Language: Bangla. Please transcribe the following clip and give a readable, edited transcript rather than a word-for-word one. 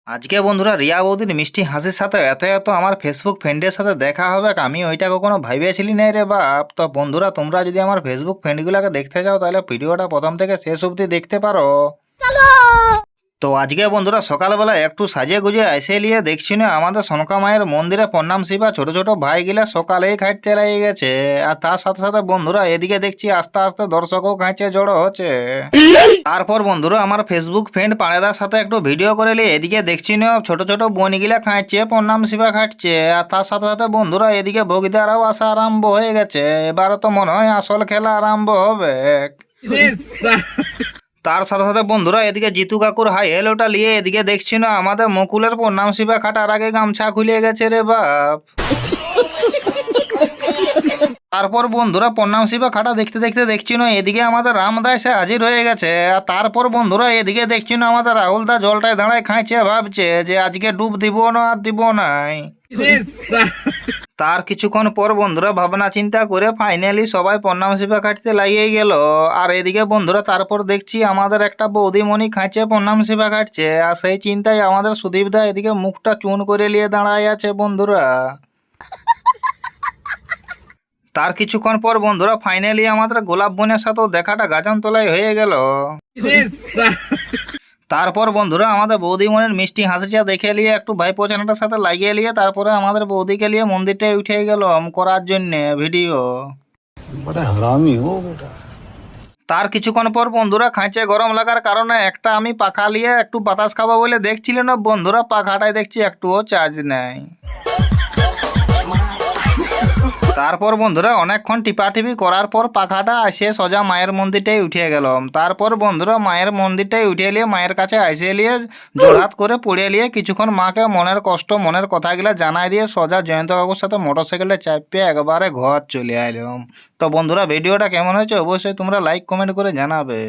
আজকে বন্ধুরা রিয়া বৌদির মিষ্টি হাসির সাথে এত এত আমার ফেসবুক ফ্রেন্ডের সাথে দেখা হবে, আমি ওইটা কখনো ভাবিয়েছিলি না রে বাপ। তো বন্ধুরা, তোমরা যদি আমার ফেসবুক ফ্রেন্ডগুলোকে দেখতে যাও তাহলে ভিডিওটা প্রথম থেকে শেষ অবধি দেখতে পারো। তো আজকে বন্ধুরা সকালবেলা একটু সাজে গুজে এসে নিয়ে দেখছি না আমাদের সনকা মায়ের মন্দিরে প্রণাম শিবা ছোট ছোট ভাইগুলা সকালেই খাইতে লেগে গেছে। আর তার সাথে সাথে বন্ধুরা এদিকে দেখছি আস্তে আস্তে দর্শকও খাইছে জড়ো হচ্ছে। তারপর বন্ধুরা আমার ফেসবুক ফ্রেন্ড পাড়েদার সাথে একটু ভিডিও করে নিয়ে এদিকে দেখছি না ছোট ছোট বনিগুলা খাইছে প্রণাম শিবা খাটছে। আর তার সাথে সাথে বন্ধুরা এদিকে ভোগীদারাও আসা আরম্ভ হয়ে গেছে। এবারে তো মনে হয় আসল খেলা আরম্ভ হবে। তার সাথে সাথে বন্ধুরা এদিকে জিতু কাকুর হাই হেলোটা নিয়ে এদিকে দেখছি না আমাদের মকুলের প্রণাম শিবা খাটার আগে গামছা খুলে গেছে রে বাপ। তারপর বন্ধুরা প্রণাম শিবা খাটা দেখতে দেখতে দেখছি না এদিকে আমাদের রামদা এসে হাজির হয়ে গেছে। আর তারপর বন্ধুরা এদিকে দেখছি না আমাদের রাহুল দা জলটায় দাঁড়ায় খাইছে, ভাবছে যে আজকে ডুব দিব না আর দিব নাই। তার কিছুক্ষণ পর বন্ধুরা ভাবনা চিন্তা করে ফাইনালি সবাই প্রণাম শিবা খাটতে লাগিয়ে গেল। আর এদিকে বন্ধুরা তারপর দেখছি আমাদের একটা বৌদিমণি খাইছে প্রণাম শিবা খাটছে। আর সেই চিন্তায় আমাদের সুদীপ দা এদিকে মুখটা চুন করে নিয়ে দাঁড়ায় আছে বন্ধুরা। তার কিছুক্ষণ পর বন্ধুরা ফাইনালি আমাদের গোলাপ বোনের সাথেও দেখাটা গাজন তলায় হয়ে গেল। তারপর বন্ধুরা আমাদের বৌদিমণির মিষ্টি হাসিটা দেখে নিয়ে একটু ভাইপো চ্যানেলটার সাথে লাগিয়ে নিয়ে তারপরে আমাদের বৌদিকে নিয়ে মন্দিরটায় উঠে গেলাম করার জন্যে ভিডিও। তার কিছুক্ষণ পর বন্ধুরা খাঁচে গরম লাগার কারণে একটা আমি পাখা নিয়ে একটু বাতাস খাবো বলে দেখছিল না বন্ধুরা, পাখাটায় দেখছি একটুও চার্জ নেই। তারপর বন্ধুরা অনেকক্ষণ টিপাটিপি করার পর পাখাটা এসে সোজা মায়ের মন্দিরটাই উঠে গেলাম। তারপর বন্ধুরা মায়ের মন্দিরটাই উঠে নিয়ে মায়ের কাছে এসে নিয়ে জোড়হাত করে পড়ে নিয়ে কিছুক্ষণ মাকে মনের কষ্ট মনের কথাগুলো জানাই দিয়ে সোজা জয়ন্ত কাকুর সাথে মোটরসাইকেলে চাপিয়ে একবারে ঘর চলে এলাম। তো বন্ধুরা ভিডিওটা কেমন হয়েছে অবশ্যই তোমরা লাইক কমেন্ট করে জানাবে।